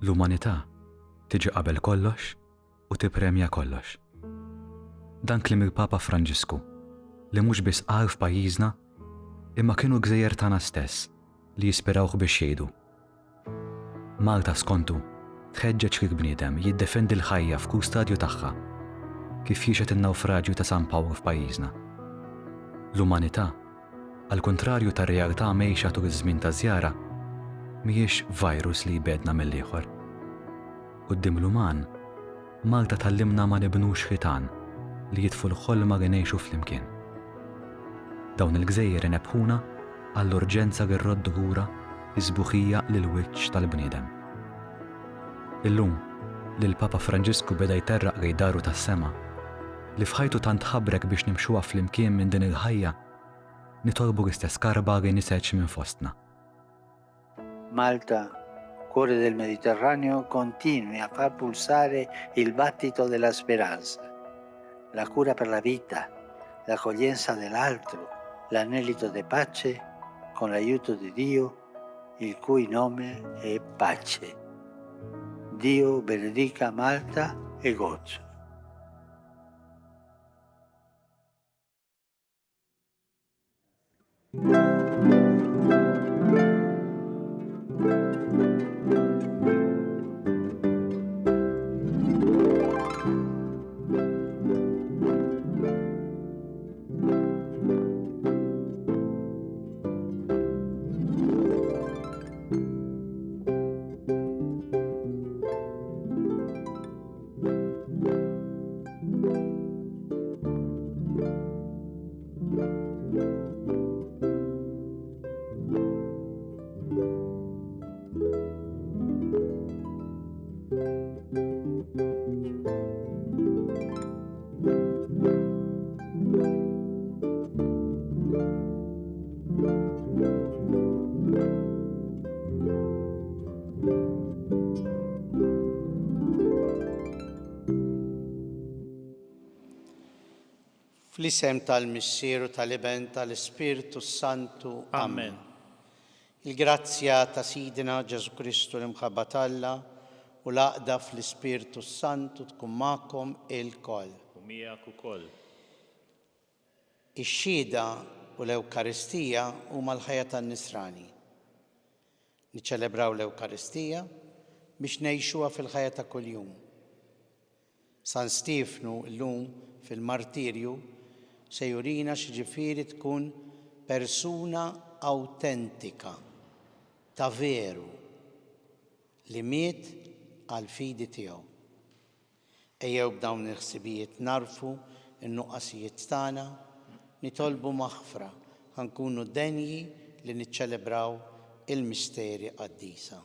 L-umanità tiġi qabel kollox u tippremja kollox. Dan kliem il-Papa Franġisku li mhux biss qal f'pajjiżna imma kienu gżejjer tagħna stess li jispirawh biex jgħidu. Malta skontu tħeġġeġ lill-bniedem jiddefendi l-ħajja f'kustadju tagħha kif jixet in-nawfraġġju ta' San Pawl f'pajjiżna. L-umanità, għal kontrarju tar-realtà mgħejxa tul iż-żmien ta' żjara, mhijiex virus li jbedna mill-ieħor. Quddiem l-uman, Malta tallimna ma nibnux ħitan li jitfu l-ħolma li ngħixu flimkien. Dawn il-gżejjer inebħuna għall-urġenza li rroddu lura iż-sbuħija lill-wiċċ tal-bniedem. Illum li l-Papa Franġisku beda jterraq lejn daru tas-sema li f'ħajtu tant ħabbrek biex nimxuha flimkien minn din il-ħajja, nitolbu l-istess karba li niseċ minn fostna. Malta, cuore del Mediterraneo, continui a far pulsare il battito della speranza, la cura per la vita, l'accoglienza dell'altro, l'anelito di pace con l'aiuto di Dio, il cui nome è pace. Dio benedica Malta e Gozo. Fl-isem tal-Missieru tal-Iben tal-Ispirtu Santu. Amen. Il-grazzja ta' Sidina Ġesu Kristu l-imħabba Alla u l-għaqda fl-Ispirtu Santu tkun magħkom il-koll. U miegħek ukoll. Ix-xhieda u l-Ewkaristija huma l-ħajja tan-Nisrani. Niċċelebraw l-Ewkaristija biex ngħixuha fil-ħajja ta' kuljum. San Stifnu llum fil-martirju se jurina x'jiġifieri tkun persuna awtentika ta' veru li miet għal fidi tiegħu. Ejjew b'dawn il-ħsibijiet narfu n-nuqqasijiet tagħna, nitolbu maħfra ħankunu denji li niċċelebraw il-misteri qaddisa.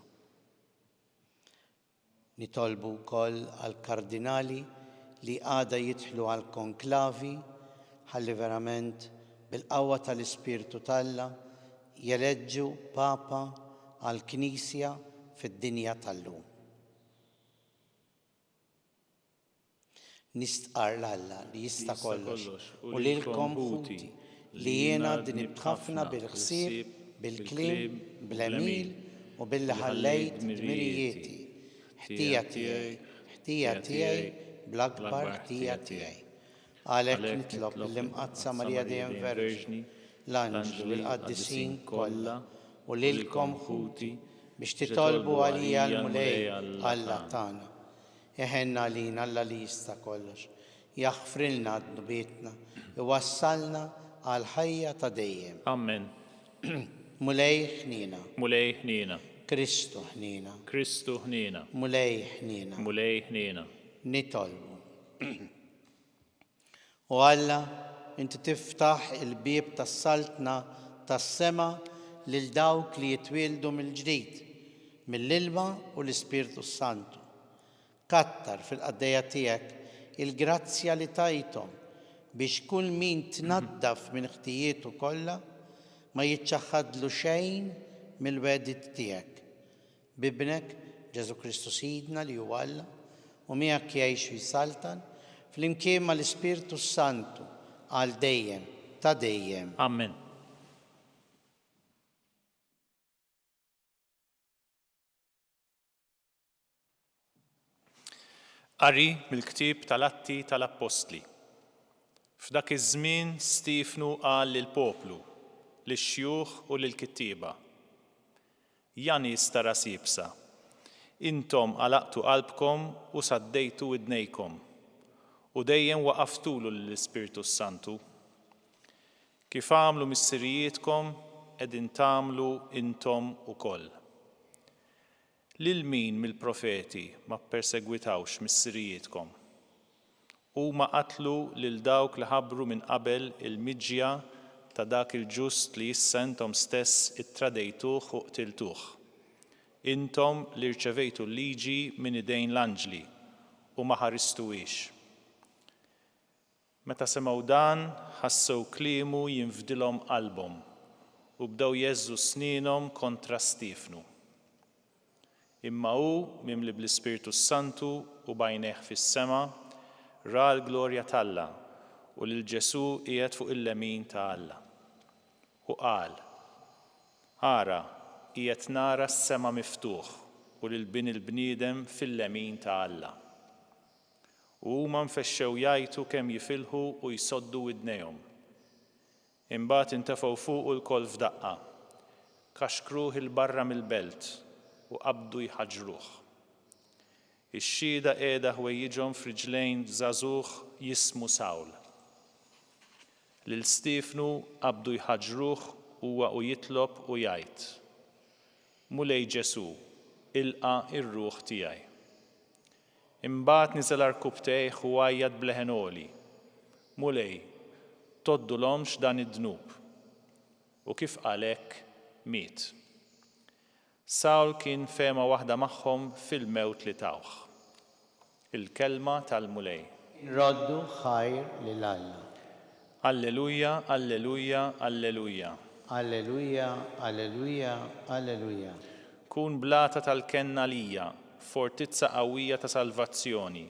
Nitolbu wkoll għall-kardinali li għada jidħlu għall-konklavi ħalli verament bil-qawwa tal-Ispirtu Alla jeleġġu Papa għall-Knisja fid-dinja tal-lum. Nistqar l-Alla li jista' kollox u lilkom ħuti li jiena dinib ħafna bil-ħsieb, bil-kliem, bl-emil u billi ħallejt dmirijieti. Ħtija tiegħi bl-akbar ħtija tiegħi. Għalhekk nitlob l-imqazza Marija Dejjem Verġni, l-anġlu l-qaddisin kollha u lilkom ħuti biex titolbu għalija l-mulej Alla tagħna. Jeħenna għalina Alla li jista' kollox, jaħfrilna d-nubietna, iwassalna għal ħajja ta' dejjem. Amen. Mulej ħnina. Mulej ħnina. Kristu ħnina. Kristu ħnina. Mulej ħnina. Mulej ħnina. Nitolbu. U Alla, inti tiftaħ il-bieb tas-saltna tas-sema lil dawk li jitwieldu mill-ġdid, mill-ilma u l-Ispirtu Santu. Kattar fil-qaddejja tiegħek il-grazzja li tajthom biex kull min tnaddaf minn ħtijietu kollha ma jiċċaħħadlu xejn mill-wedit tiegħek. Bibnek Ġesu Kristu Sidna li huwa Alla u miegħek jgħix jisaltan flimkien mal-Ispirtu Santu għal dejjem ta' dejjem. Amen. Qari mill-ktieb tal-Atti tal-Apostli. F'dak iż-żmien Stifnu qal lill-poplu, lix-xjugħ u lill-kittieba: Ja nies ta' ras jibsa, intom għalaqtu qalbkom u saddejtu widnejkom u dejjem waqaftulu lill-Ispirtu Santu. Kif għamlu missirijietkom qegħdin tagħmlu intom ukoll. Lil min mill-profeti ma ppersegwitawx missirijietkom. Huma qatlu lil dawk li ħabbru minn qabel il-miġja ta' dak il-ġust li issa intom stess ittradejtuh u qtiltuh. Intom li rċevejtu l-liġi minn idejn l-anġli u ma ħaristuhiex. Meta semgħu dan, ħassew kliemu jinfdilhom qalbhom u bdew jeżżu snínhom kontra Stifnu. Imma hu mimli bl-Ispirtu Santu u bajnejh fis-sema ra l-glorja t'Alla u lil Ġesu qiegħed fuq il-lemin ta' Alla. U qal: Ara, qiegħed nara s-sema miftuħ u lil bin il-bniedem fil-lemin ta' Alla. U huma nfexxew jgħidu kemm jifilħu u jsoddu widnejhom. Imbagħad intefgħu fuqu l-koll f'daqqa, kaxkruh il-barra mill-belt u qabdu jħaġġruh. Ix-xhieda qiegħda ħwejjiġhom f'riġlejn żagħżugħ jismu Sawl. Lil Stifnu qabdu jħaġġruh huwa u jitlob u jgħid: Mulej Ġesu, ilqa' ir-ruħ tiegħi. Imbagħad niżel arkub tgħih u għajjad bleħenoli: Mulej, toddulhomx dan id-dnub. U kif qal hekk, miet. Sawl kien fehma waħda magħhom fil-mewt li tawh. Il-kelma tal-Mulej. Roddu ħajr lil Alla. Alleluja, alleluja, alleluja. Alleluja, alleluja, alleluja. Kun blata tal-kenna lija, fortizza qawwija ta' salvazzjoni.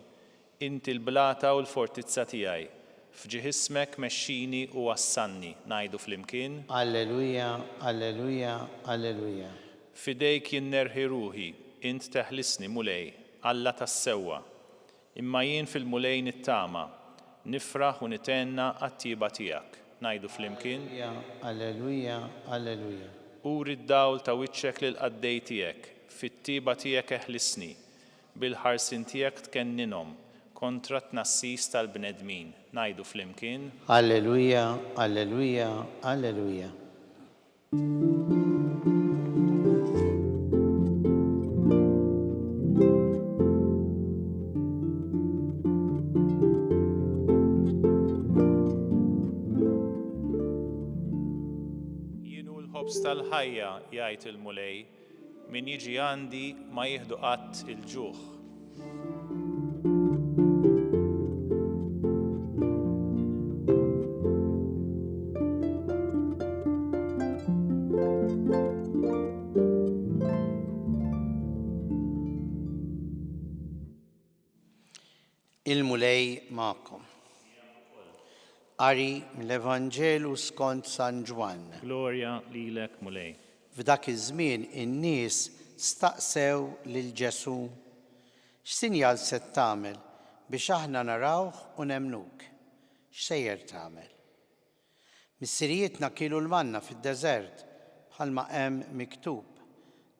Inti l-blata u l-fortizza tiegħi. F'ġiħismek mexxini u wassanni, ngħidu flimkien. Alleluja, alleluja, alleluja. Fidejk jinnerħi ruħi, int teħlisni Mulej, Alla tas-sewwa. Imma jien fil-Mulej nittama, nifraħ u nitenna għat-tieba tiegħek. Ngħidu flimkien. Alleluja, alleluja. Uri d-dawl ta' wiċċek lil qaddej tiegħek, fit-tieba tiegħek eħlisni, bil-ħarsin tiegħek tkenninhom kontra t-nassis tal-bnedmin. Ngħidu flimkien. Alleluja, alleluja, alleluja. Jienu l-ħobs tal-ħajja, jgħid il-Mulej, min jiġi għandi ma jieħdu qatt il-ġuħ. Il-Mulej magħkom. Qari mill-Evanġelu skont San Ġwan. Glorja lilek, Mulej. F'dak iż-żmien in-nies staqsew lil Ġesu: X'sinjal se tagħmel biex aħna narawh u nemnuk? X'sejjer tagħmel? Missirietna kielu l-manna fid-deżert bħalma hemm miktub: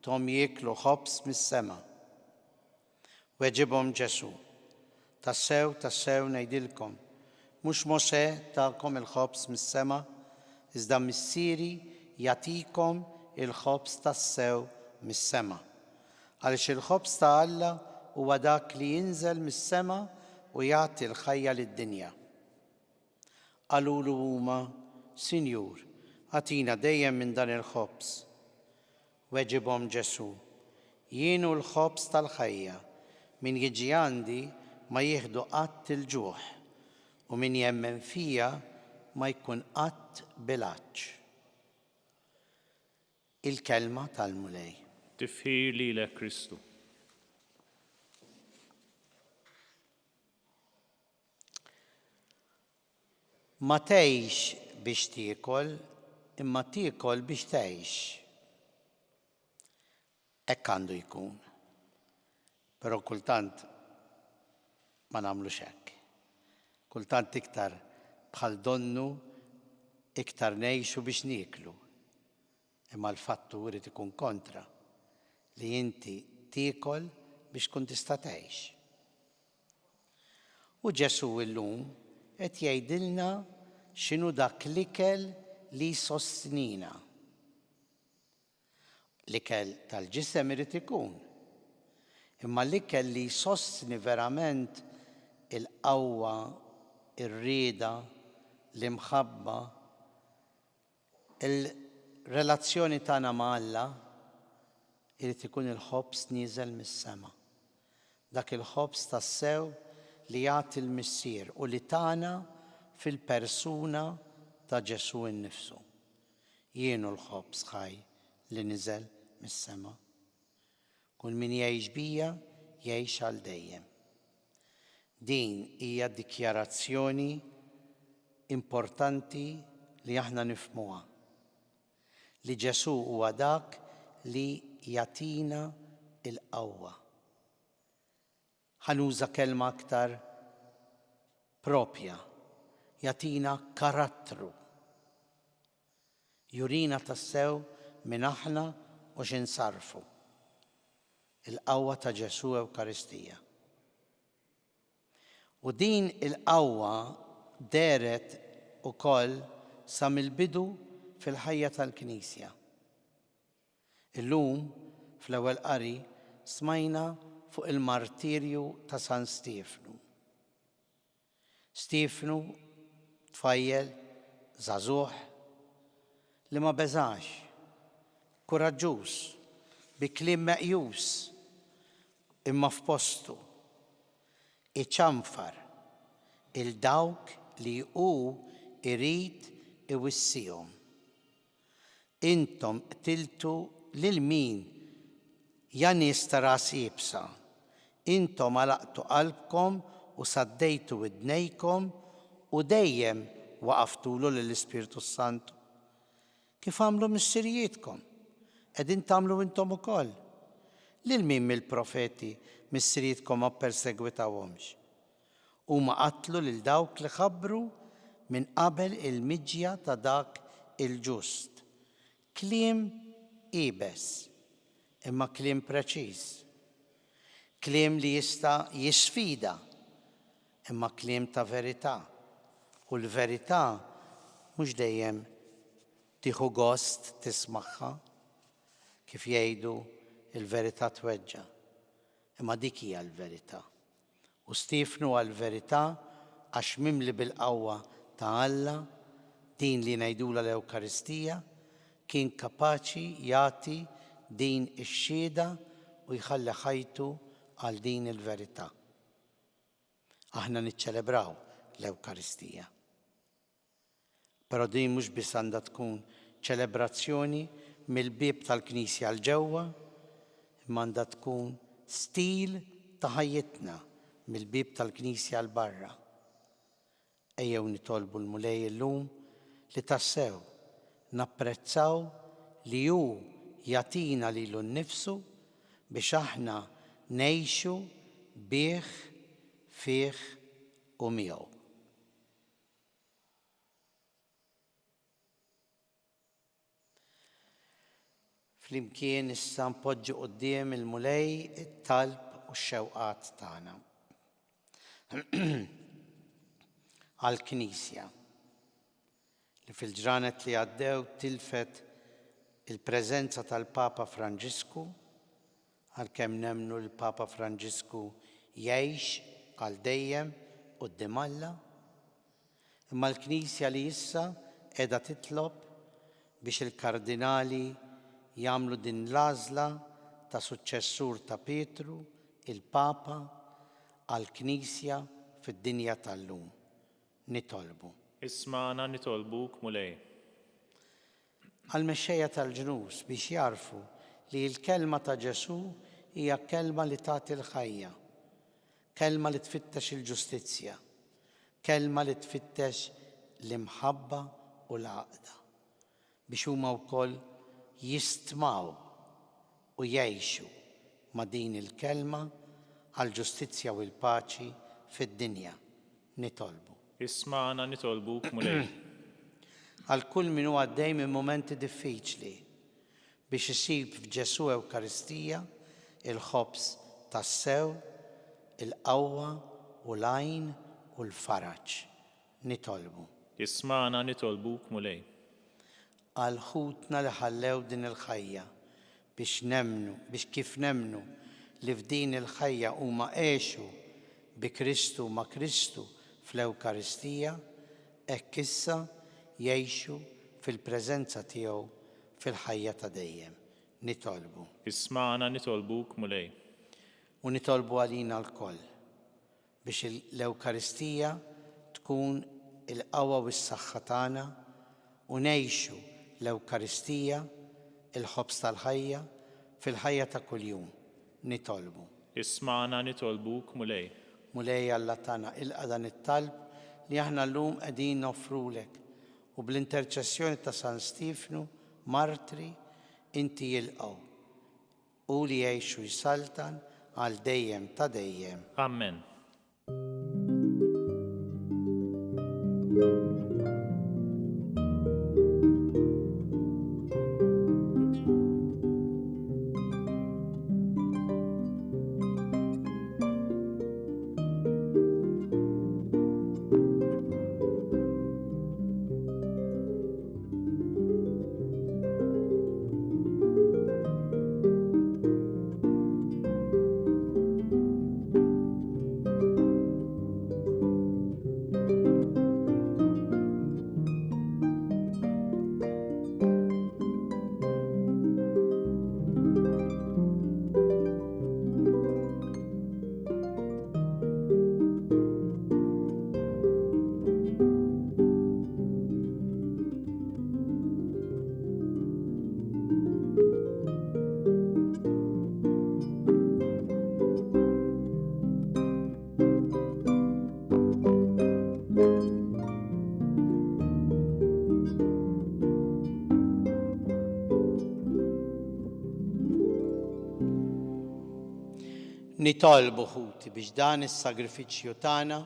Tom jieklu ħobs mis-sema. Weġibhom Ġesu: Tassew, tassew ngħidilkom, mhux Mosè takom il-ħobs mis-sema, iżda missieri jagħtikom il-ħobs tas-sew mis-sema. Għaliex il-ħobs ta' Alla huwa dak li jinżel mis-sema u jagħti l-ħajja lid-dinja. Qalulu huma: Sinjur, għatina dejjem minn dan il-ħobs. Weġibhom Ġesu: Jienu l-ħobs tal-ħajja, min jiġi għandi ma jieħdu qatt il-ġuħ u min jemmen fija ma jkun qatt bilaċċ. Il-kelma tal-Mulej. Tifħir lilek Kristu. Ma tgħix biex tiekol, imma tiekol biex tgħix. Hekk għandu jkun. Però kultant ma nagħmlux hekk. Kultant iktar bħal donnu iktar ngħixu biex nieklu. Imma l-fattu irid ikun kontra li inti tiekol biex tkun tista' tgħix. U Ġesu illum qed jgħidilna x'inhu dak l-ikel li jsostnina. L-ikel tal-ġisem irid ikun. Imma l-ikel li jsostni verament il-qawwa, ir-rieda, l-imħabba, il-relazzjoni tagħna ma' Alla irid ikun il-ħobs nieżel mis-sema. Dak il-ħobs tas-sew li jagħti l-missier u li tagħna fil-persuna ta' Ġesu innifsu. Jienu l-ħobs ħaj li niżel mis-sema. Kull min jgħix bija jgħix għal dejjem. Din hija dikjarazzjoni importanti li aħna nifhmuha. Li Ġesu huwa dak li jagħtina il-qawwa. Ħanuża kelma aktar propja, jagħtina karattru. Jurina tassew minn aħna u x'insarfu. Il-qawwa ta' Ġesu Ewkaristija. U din il-qawwa deret ukoll sa mill-bidu fil-ħajja tal-Knisja. Illum fl-ewwel qari smajna fuq il-martirju ta' San Stefnu. Stefnu tfajjel żagħżugħ li ma beżax, kuraġġuż, bi kliem meqjus, imma f'postu, iċanfar il-dawk li hu irid iwissihom. Intom qtiltu lil min ja nies ta' ras jibsa. Intom għalaqtu qalbkom u saddejtu widnejkom u dejjem waqaftulu lill-Ispiritu Santu. Kif għamlu missirijietkom? Qegħdin tagħmlu intom ukoll. Lil min mill-profeti missirijietkom ma ppersegwitawhomx. Huma qatlu lil dawk li ħabbru minn qabel il-miġja ta' dak il-ġust. Kliem ibes, imma kliem preċiż. Kliem li jista' jisfida, imma kliem ta' verità. U l-verità mhux dejjem tieħu gost tismagħha, kif jgħidu il-verità tweġġa. Imma dik hija l-verità. U Stefnu għall-verità għax mimli bil-qawwa ta' Alla, din li ngħidula l-Ewkaristija, kien kapaċi jagħti din ix-xhieda u jħalli ħajtu għal din il-verità. Aħna niċċelebraw l-Ewkaristija. Però din mhux biss għandha tkun ċelebrazzjoni mill-bieb tal-Knisja l ġewwa, imma għandha tkun stil ta' ħajjitna mill-bieb tal-Knisja l barra. Ejjew nitolbu l-mulej illum li tassew napprezzaw li hu jagħtina lilu nnifsu biex aħna ngħixu bih, fih u miegħu. Flimkien issa npoġġu quddiem il-mulej it-talb u x-xewqat tagħna. Għall-Knisja li fil-ġranet li għaddew tilfet il-preżenza tal-Papa Franġisku, għalkemm nemmnu l-Papa Franġisku jgħix għal dejjem quddiem Alla, imma l-Knisja li issa qiegħda titlob biex il-kardinali jagħmlu din l-għażla ta' suċċessur ta' Petru, il-Papa, għall-Knisja fid-dinja tal-lum. Nitolbu. Isma'na nitolbuk mulej. Għall-mexxejja tal-ġnus biex jarfu li l-kelma ta' Ġesu hija kelma li tagħti l-ħajja, kelma li tfittex il-ġustizzja, kelma li tfittex l-imħabba u l-għaqda biex huma wkoll jistmaw u jgħixu ma' din il-kelma għall-ġustizzja u l-paċi fid-dinja. Nitolbu. Isma'na nitolbuk mulej. Għal kull min huwa għaddej minn momenti diffiċli biex isib f'Ġesu Ewkaristija il-ħobs tas-sew, il-qawwa u l-għajn u l-faraġ. Nitolbu. Isma'na nitolbuk mulej. Għal ħutna li ħallew din il-ħajja biex kif nemnu li f'din il-ħajja huma għexu bi Kristu ma' Kristu fl-Ewkaristija, hekk issa jgħixu fil-preżenza tiegħu fil-ħajja ta' dejjem. Nitolbu. Isma'na nitolbuk mulej. U nitolbu għalina l-koll biex l-Ewkaristija tkun il-qawwa u s-saħħa tagħna u ngħixu l-Ewkaristija il-ħobs tal-ħajja fil-ħajja ta' kuljum. Nitolbu. Isma'na nitolbuk mulej. Mulej Alla tagħna ilqa' dan it-talb li aħna llum qegħdin noffrulek u bl-interċessjoni ta' San Stifnu martri inti jilqgħu u li jgħixu jsaltan għal dejjem ta' dejjem. Amen. Nitolbu ħuti biex dan is-sagrifiċċju tagħna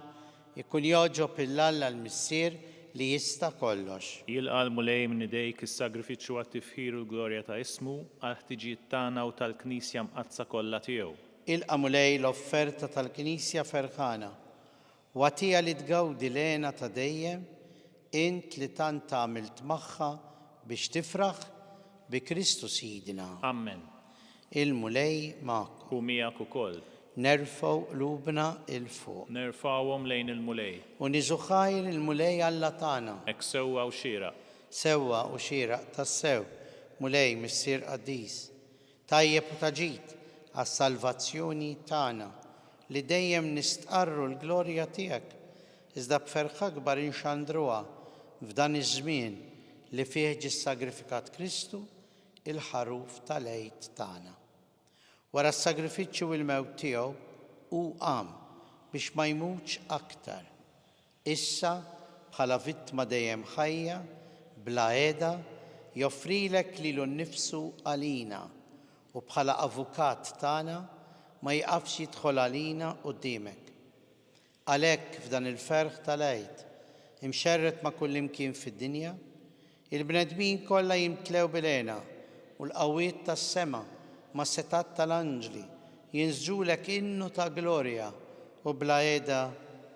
ikun joġob il-Alla l-Missier li jista' kollox. Jilqa' mulej minn idejk is-sagrifiċċju għat-tifħir u l-glorja ta' ismu għal ħtiġijiet tagħna u tal-Knisja mqazza kollha tiegħu. Ilqa' mulej l-offerta tal-Knisja ferħana u għatija li tgawdi lena ta' dejjem int li tant għamilt magħha biex tifraħ bi Kristu Sidna. Amen. Il-mulej magħkom. U miegħek ukoll. Nerfgħu qlubna il-fuq. Nerfgħuhom lejn il-mulej. U niżu ħajr il-mulej Alla tagħna. Hekk sewwa u xieraq. Sewwa u xieraq tas-sew, mulej Missier Qaddis. Tajjeb u taġid għas-salvazzjoni tagħna li dejjem nistqarru l-glorja tiegħek iżda b'ferħa kbar inxandruha f'dan iż-żmien li fih ġie sagrifikat Kristu il-ħaruf tal-għid tagħna. Wara s-sagrifiċċju u l-mewt tiegħu hu qam biex ma jmutx aktar. Issa bħala vittma dejjem ħajja bla għeda joffrilek lilu nnifsu għalina u bħala avukat tagħna ma jqafx jidħol għalina quddiemek. Għalhekk f'dan il-ferħ tal-għid imxerret ma' kull imkien fid-dinja, il-bnedmin kollha jimtlew bil-għena u l-qawwiet tas-sema ma' setat tal-anġli jinżġulek innu ta' glorja u bla għeda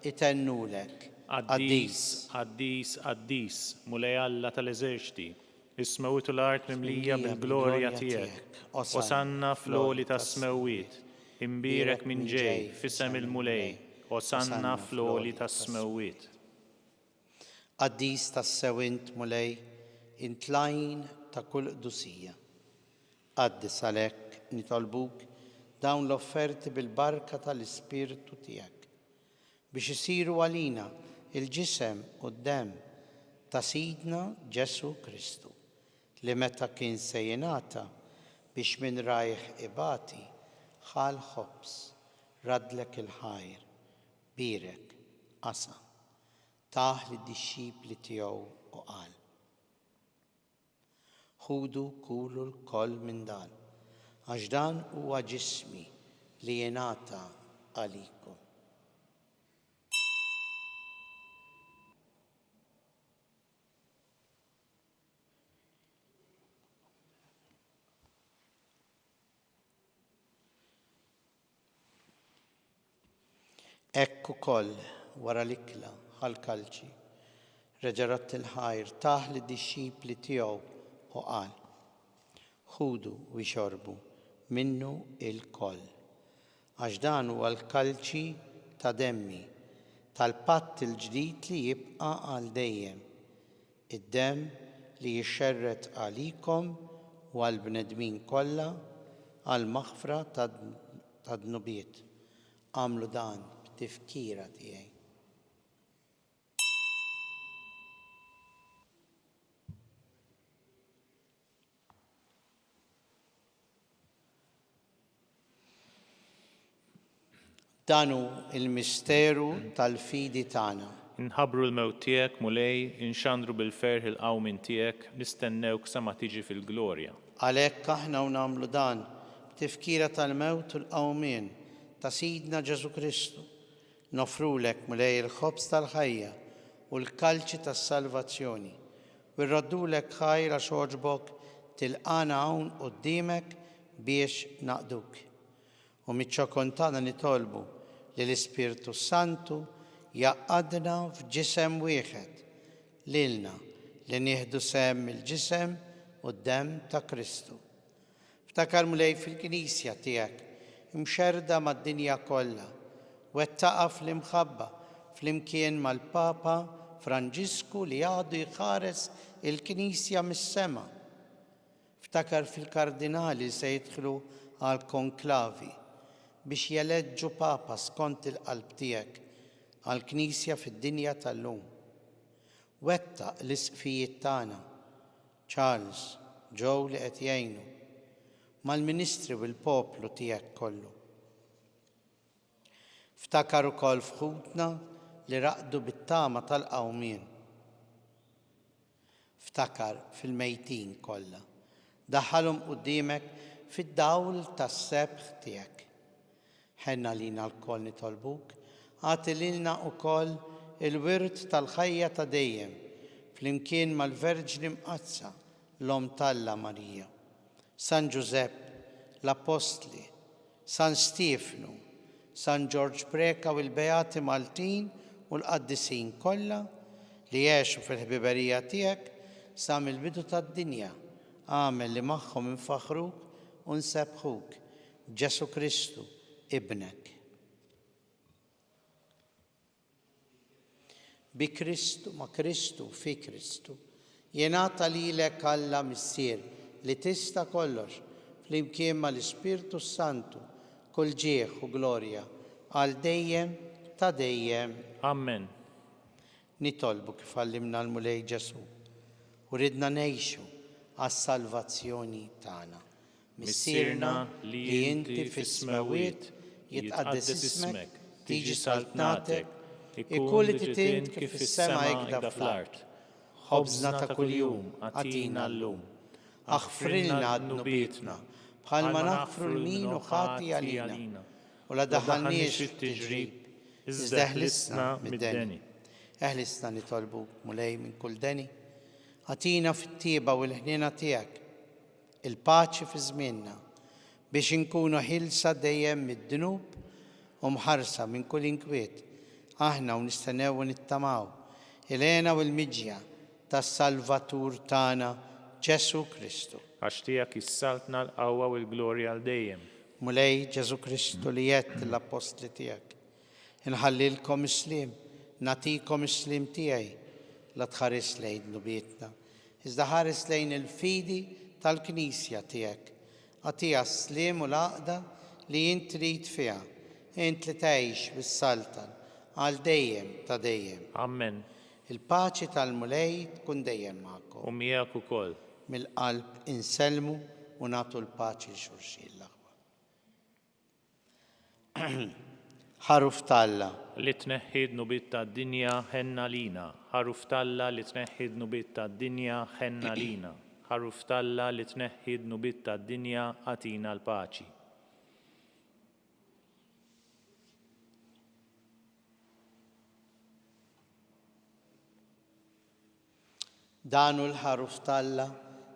itennulek. Qaddis, Qaddis, Qaddis, mulej Alla tal-eżerċti, is-smewwiet u l-art mimlija bil-glorja tiegħek. Osanna fl-għoli tas-smewwiet, imbierek minn ġej f'isem il-mulej, osanna fl-għoli tas-smewwiet. Qaddis tas-sew int mulej, int lajn ta' kull qdusija. Qaddis għalhekk nitolbuk dawn l-offerti bil-barka tal-Ispirtu tiegħek biex isiru għalina il-ġisem u d-dem ta' Sidna Ġesu Kristu li meta kien se jingħata biex minn rajħ ibati ħal ħobs radlek il-ħajr birek qasam taħ lid-dixxipli tiegħu u qal. Ħudu kulu l-koll minn dan, għax dan huwa ġismi li jingħata għalikom. Ekku koll wara l-ikla għal-kalċi, reġarat il-ħajr taħ li disċipli tiegħu u qal: ħudu u jxorbu minnu il-koll, għax dan huwa l-kalċi ta' demmi tal-patt il-ġdid li jibqa' għal dejjem, id-demm li jixxerret għalikom u għall-bnedmin kollha għal maħfra ta' dnubiet. Għamlu dan b'tifkira tiegħi. Danu il-misteru tal-fidi tagħna. Inħabru l-mewt tiegħek mulej, inxandru bil-ferħ il-qawmin tiegħek, nistennewk sa ma tiġi fil-glorja. Għalhekk aħna u nagħmlu dan b'tifkira tal-mewt u l-qawmien ta' Sidna Ġesu Kristu. Nofrulek mulej il-ħobż tal-ħajja u l-kalċi tas-salvazzjoni. U rraddulek ħajra xoġbok tilqana hawn quddiemek biex naqduk. U miċ-ċokontana nitolbu li l-Ispirtu Santu jaqadna f'ġisem wieħed lilna li nieħdu sehem il-ġisem u d-demm ta' Kristu. Ftakar mulej fil-Knisja tiegħek imxerda mad-dinja kollha, wettaqa fl-imħabba flimkien mal-Papa Franġisku li għadu jħares il-Knisja mis-sema. Ftakar fil-kardinali se jidħlu għal-konklavi biex jeleġġu Papa skont il-qalb tiegħek għall-Knisja fid-dinja tal-lum. Wettaq l-isqfijiet tagħna, Charles, Joe li qed jgħinu, mal-Ministri u l-poplu tiegħek kollu. Ftakar ukoll fħutna li raqdu bit-tama tal-qawmien. Ftakar fil-mejtin kollha, daħħalhom quddiemek fid-dawl tas-sebħ tiegħek. Ħenna lina l-koll nitolbuk, għati lilna ukoll il-wirt tal-ħajja ta' dejjem, flimkien mal-Verġni Mqazza, l-Om Talla Marija, San Giuseppe, l-Apostli, San Stefnu, San George Preka u l-Beati Maltin u l-Qaddisin kollha li jgħixu fil-ħbiberija tiegħek sa mill-bidu tad-dinja. Għamel li magħhom infaħruk u nsebħuk Ġesu Kristu ibnek. Bi Kristu, ma Kristu, fi Kristu, jenata lilek Alla missier li tista kollox flimkien ma l-Ispirtu Santu kull ġieħ u glorja għal dejjem ta' dejjem. Amen. Nitolbu kif għallimna l-mulej Ġesu u ridna ngħixu għas-salvazzjoni tagħna. Missierna li inti fis-smawiet jitqaddes ismek, tiġi saltnatek, ikun li titint kif fis-sema hekk fl-art. Ħobżna ta' kuljum għatina llum. Aħfrilna dnubietna bħalma naħfru l-min u ħati għalina. U la daħalniex fit-tiġrib, iżda ħlisna mid-deni. Eħlisna nitolbu mulej minn kull deni. Għatina fit-tieba u l-ħnina tiegħek il-paċi fi żmienna biex inkunu ħilsa dejjem mid-dnub u mħarsa minn kull inkwiet. Aħna u nistennew u nittamaw il-għena u l-miġja tas-Salvatur tagħna Ġesu Kristu. Għax tiegħek issaltna l-qawwa u l-glorja għal dejjem. Mulej Ġesu Kristu li jett l-apostli tiegħek. Inħallilkom islim, natikom islim tiegħi la tħares lejn dnubietna, iżda ħares lejn il-fidi tal-Knisja tiegħek. Għatija slim u l-għaqda li jint trid fiha, int li tgħix bis-saltan għal dejjem ta' dejjem. Amen. Il-paċi tal-mulej tkun dejjem magħkom. U miegħek ukoll. Mill-qalb inselmu u nagħtu l-paċi l-xulxin l-aħwa. Ħaruf Talla. Li tneħħid nubiet tad-dinja ħenna lina. Ħaruf Talla li tneħħid nubiet tad-dinja ħenna lina. Ħaruf Talla li tneħħid nubiet tad-dinja għatina l-paċi. Danu l-ħaruf Talla,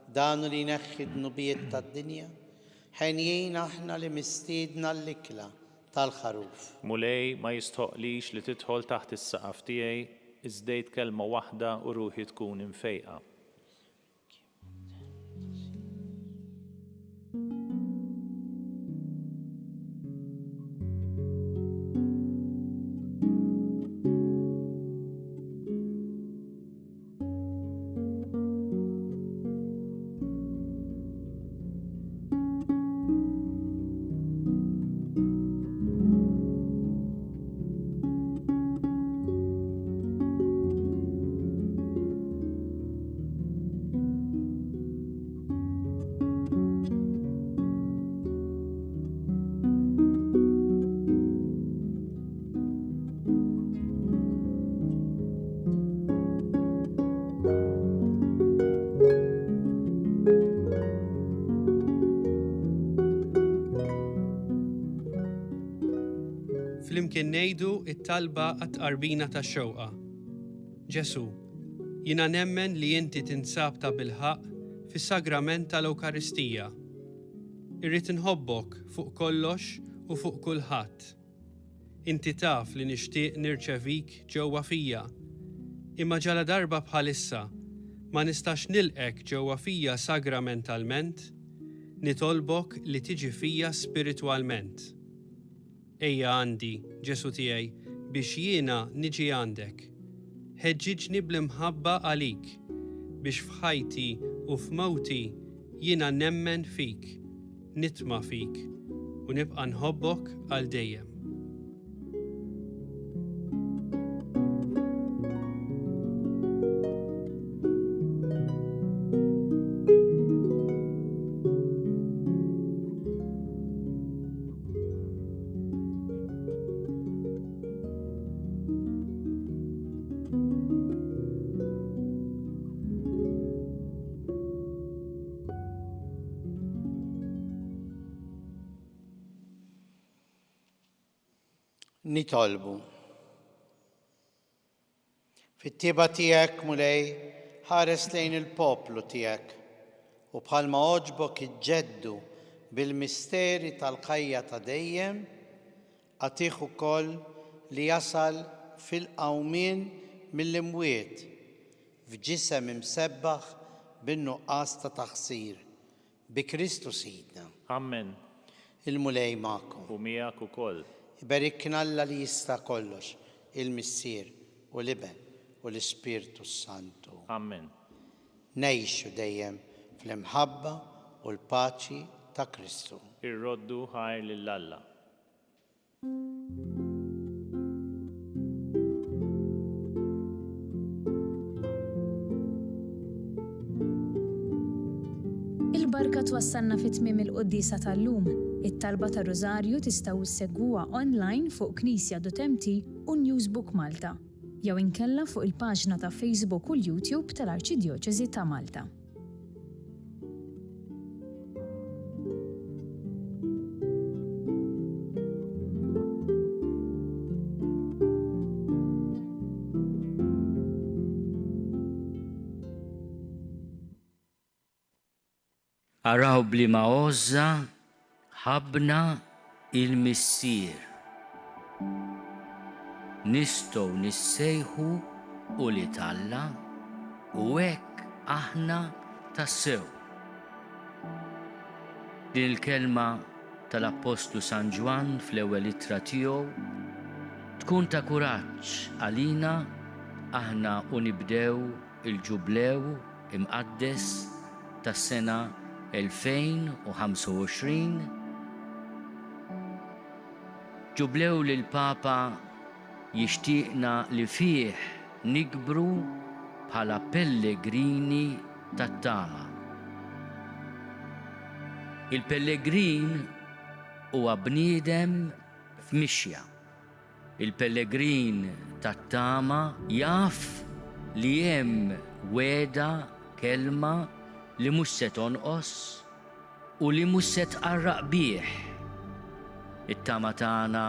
danu li neħħid nubiet tad-dinja, ħenjien aħna li mistiedna l-ikla tal-ħaruf. Mulej ma jistħoqlix li tidħol taħt is-saqaf tiegħi iżdejt kelma waħda u ruħi tkun imfejqa. Flimkien ngħidu it-talba għat-tqarbina tax-xewqa. Ġesu, jiena nemmen li inti tinsab ta' bilħaq fis-sagrament tal-Ewkaristija. Irrid inħobbok fuq kollox u fuq kulħadd. Inti taf li nixtieq nirċevik ġewwa fija, imma ġala darba bħalissa ma nistax nilqek ġewwa fija sagramentalment, nitolbok li tiġi fija spiritwalment. Ejja għandi, Ġesu tiegħi, biex jiena niġi għandek. Ħeġġiġni bl-imħabba għalik, biex f'ħajti u f'mawti jiena nemmen fik, nitma fik, u nibqa' nħobbok għal dejjem. Nitolbu. Fit-tieba tiegħek mulej ħares lejn il-poplu tiegħek u bħalma oġbok iġġeddu bil-misteri tal-ħajja ta' dejjem, agħtih ukoll li jasal fil-qawmien mill-imwiet f'ġisem imsebbaħ bin-nuqqas ta' taħsir bi Kristu Sidna. Amen. Il-mulej magħkom. U miegħek ukoll. Ibarikna Alla li jista' kollox, il-Missier u l-Iben u l-Ispirtu Santu. Amen. Ngħixu dejjem fl-imħabba u l-paċi ta' Kristu. Irroddu ħajr lil Alla. Il-barka twassalna fit-tmiem il-Qudiesa tal-lum. It-talba ta' Rożarju tistgħu issegwuha online fuq Knisja.mt u Newsbook Malta, jew inkella fuq il-paġna ta' Facebook u l-YouTube tal-Arċidjoċeżi ta' Malta. Araw blima għoża ħabna il-Missier. Nistgħu nissejħu u li Alla u hekk aħna tassew. Din il-kelma tal-Apostlu San Ġwan fl-ewwel ittra tiegħu tkun ta' kuraġġ għalina aħna u nibdew il-ġublew imqaddes tas-sena 2025, ġublew li l-Papa jixtieqna li fih nikbru bħala pellegrini tat-tama. Il-pellegrin huwa bniedem f'mixja. Il-pellegrin tat-tama jaf li hemm weda kelma li mhux se tonqos u li mhux se tqarraq bih. It-tama tagħna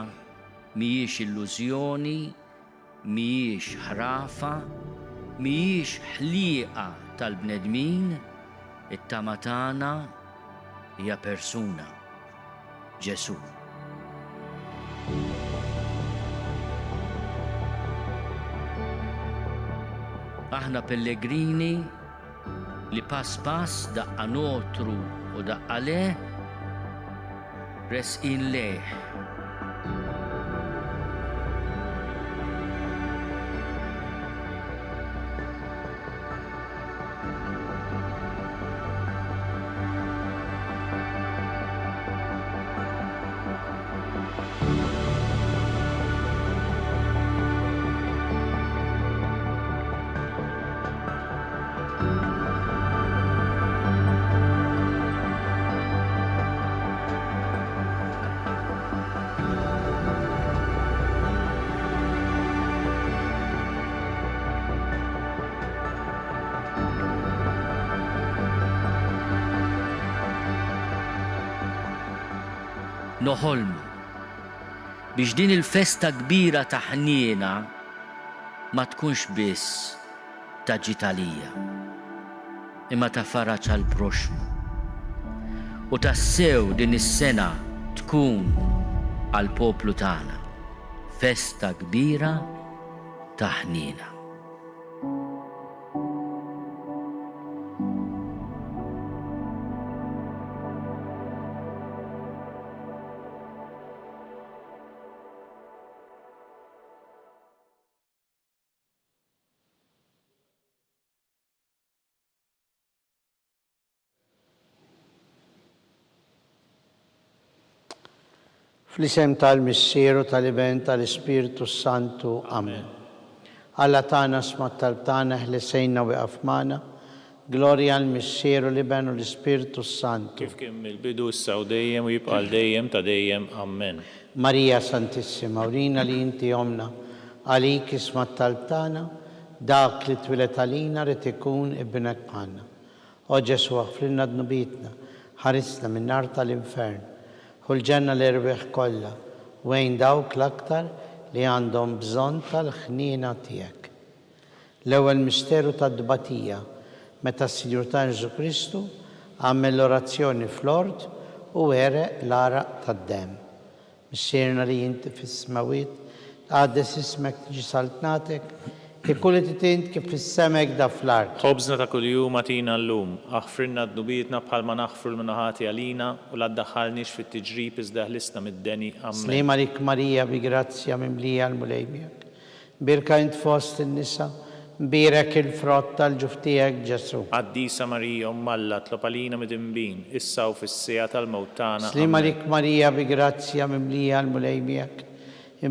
mhijiex illużjoni, mhijiex ħrafa, mhijiex ħlieqa tal-bnedmin, it-tama tagħna hija persuna, Ġesu. Aħna pellegrini li pass daqqa notru u daqqa le resqin leħ. Noħolmu biex din il-festa kbira ta' ħniena ma tkunx biss ta' ġitalija, imma ta' faraġ għal proxmu. U tassew din is-sena tkun għal poplu tagħna festa kbira ta' ħniena. Fl-isem tal-Missieru tal-Iben tal-Ispiritu Santu. Amen. Alla tana smat tal-tana ħlesejna u għafmana. Gloria al-Missieru l-Iben u l-Ispiritu Santu. Kif kien mill-bidu s-saw dejjem u jibqa' dejjem ta' dejjem. Amen. Maria Santissima, urina li inti omna, għalik ismat tal-tana, dak li twilet għalina rrit ikun ibnek bħanna. O Ġesu għafrinna d-nubitna, ħarisna minn nar tal-infern. Ħulġenna l-irbeħ kollha, wejn dawk l-aktar li għandhom bżonn tal-ħniena tiegħek. L-ewwel misteru tad-dbatija, meta s-Sinjur tagħna Ġesu Kristu għamel l-orazzjoni fl-ord u għereq l-araq tad-demm. Missierna li inti fis-smawiet, tqaddes ismek tiġi saltnatek, ikun li titint kif fis-semek da fl-art. Ħobżna ta' kuljum għatina llum, aħfrinna d-nubietna bħalma naħfru l-minħati għalina u la ddaħħalniex fit-tiġrib iżda ħlisna mid-deni. Amen. Slima lik Marija bi grazzja mimlija l-mulejmijak. Birka int fost in-nisa, birek il-frott tal-ġuftijek Ġesu. Qaddisa Marija Alla tlob għalina mid-imbin, issa u fis-sija tal-mewt tagħna. Slima lik Marija bi grazzja mimlija l-mulejmijak.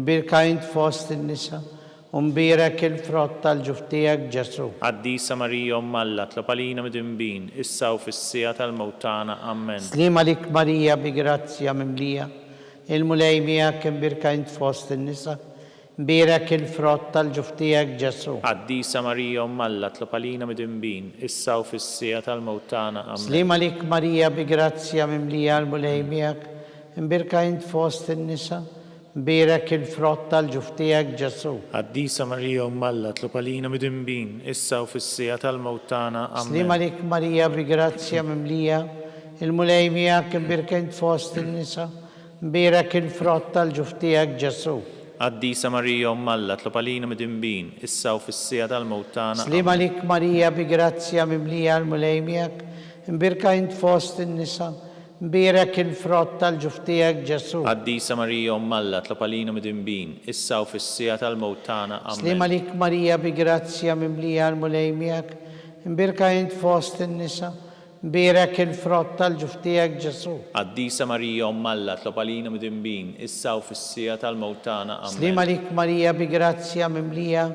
Birka int fost in-nisa, Umbirek il-frott tal-ġuftijek Ġesu. Qaddisa Marija Alla tlob għalina mid-imbin, issa u fis-sija tal-mewt tagħna. Amen. Slima lik Marija bi grazzja mimlija, il-mulejmijak imbirka int fost in-nisa, imbirek il-frott tal-ġuftijek Ġesu. Qaddisa Marija Alla tlob għalina mid-imbin, issa u fis-sija tal-mewt tagħna. Amen. Slima lik Marija bi grazzja mimlija l-mulejmijak, imbirka int fost in-nisa, birek il-frott tal-ġuftijek Ġesu. Qaddisa Marija Alla tlob għalina mid-imbin, issa u fis-sija tal-mewt tagħna. Amen. Slima lik Marija bi grazzja mimlija, il-mulejmijak imbirka int fost in-nisa, birek il-frott tal-ġuftijek Ġesu. Qaddisa Marija Alla tlob għalina mid-imbin, issa u fis-sija tal-mewt tagħna. Slima lik Marija bi grazzja mimlija l-mulejmijak, imbirka int fost in-nisa, birek il-frott tal-ġuftijek Ġesu. Qaddisa Marija Alla tlob għalina mid-imbin, issa u fis-sija tal-mewt tagħna. Amen. Slima lik Marija bi grazzja mimlija l-mulejmijak, imbirka int fost in-nisa, birek il-frott tal-ġuftijek Ġesu. Qaddisa Marija Alla tlob għalina mid-imbin, issa u fis-sija tal-mewt tagħna. Amen. Slima lik Marija bi grazzja mimlija,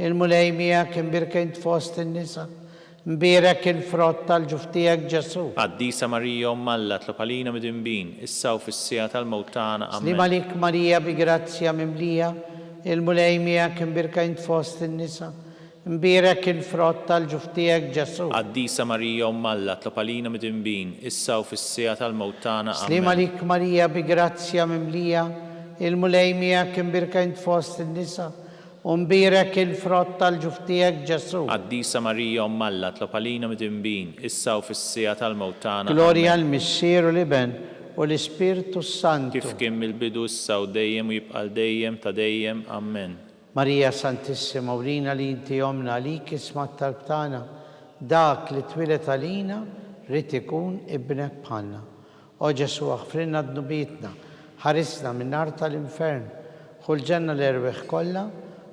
il-mulejmijak imbirka int fost in-nisa, imbirek il-frott tal-ġuftijek Ġesu. Qaddisa Marija Alla tlob għalina mid-imbin, issa u fis-sija tal-mewt tagħna. Amen. Slima lik Marija bi grazzja mimlija, il-mulejmijak imbirka int fost in-nisa, imbirek il-frott tal-ġuftijek Ġesu. Qaddisa Marija Alla tlob għalina mid-imbin, issa u fis-sija tal-mewt tagħna. Slima Amen. lik Marija bi grazzja mimlija, il-mulejmijak imbirka int fost in-nisa, imbirek il-frott tal-ġuftijek Ġesu. Qaddisa Marija Alla tlob għalina mid-imbin, issa u fis-sija tal-mewt tagħna. Gloria al-Missieru l-Iben u l-Ispiritu Santu. Kif kien mill-bidu issa u dejjem u jibqa' dejjem ta' dejjem. Amen. Marija Santissima, urina li inti jomna għalik isma' t-talb tagħna, dak li twilet għalina rrid ikun ibnek bħalna. O Ġesu aħfrinna d-nubietna, ħarisna minn nar tal-infern, ħulġenna l-erweħ kollha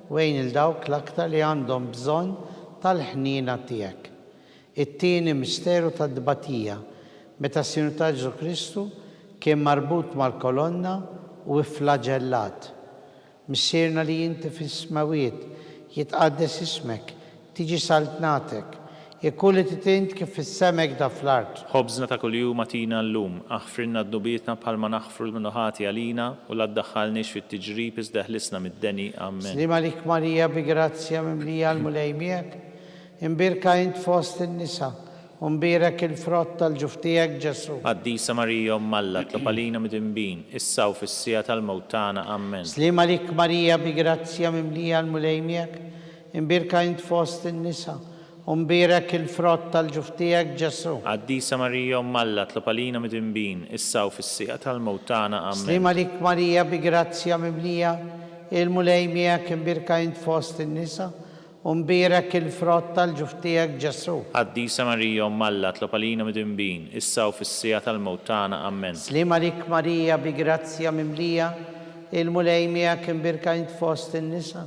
wejn il-dawk l-aktar li għandhom bżonn tal-ħnina tiegħek. It-tieni misteru tad-dbatija, meta s-Sinjur ta' Ġesu Kristu kien marbut mal-kolonna u ifflaġellat. Missierna li inti fis-smawiet, jitqaddes ismek, tiġi saltnatek, ikun li titint kif fis-semek da fl-art. Ħobżna ta' kuljum atina llum, aħfrinna d-nubietna bħalma naħfru l-minuħati għalina u la ddaħħalniex fit-tiġrib iżda ħlisna mid-deni. Amen. Slima lik Marija bi grazzja mimlija l-mulej miegħek, imbirka int fost in-nisa, u mbirek il-frott tal-ġuftijek Ġesu. Qaddisa Marija Alla, tlopalina mid-imbin, issa u fis-sija tal-mewtana. Amen. Slima lik Marija bi grazzja mimlija l-mulej miegħek, imbirka int fost in-nisa, u mbirek il-frott tal-ġuftijek Ġesu. Qaddisa Marija Alla, tlopalina mid-imbin, issa u fis-sija tal-mewtana. Amen. Slima lik Marija bi grazzja mimlija il-mulej miegħek, imbirka int fost in-nisa, u mbirek il-frott tal-ġuftijek Ġesu. Qaddisa Marija Alla, tlopalina mid-imbin, issa u fis-sija tal-mewtana. Amen. Slima lik Marija bi grazzja mimlija il-mulej miegħek, imbirka int fost in-nisa,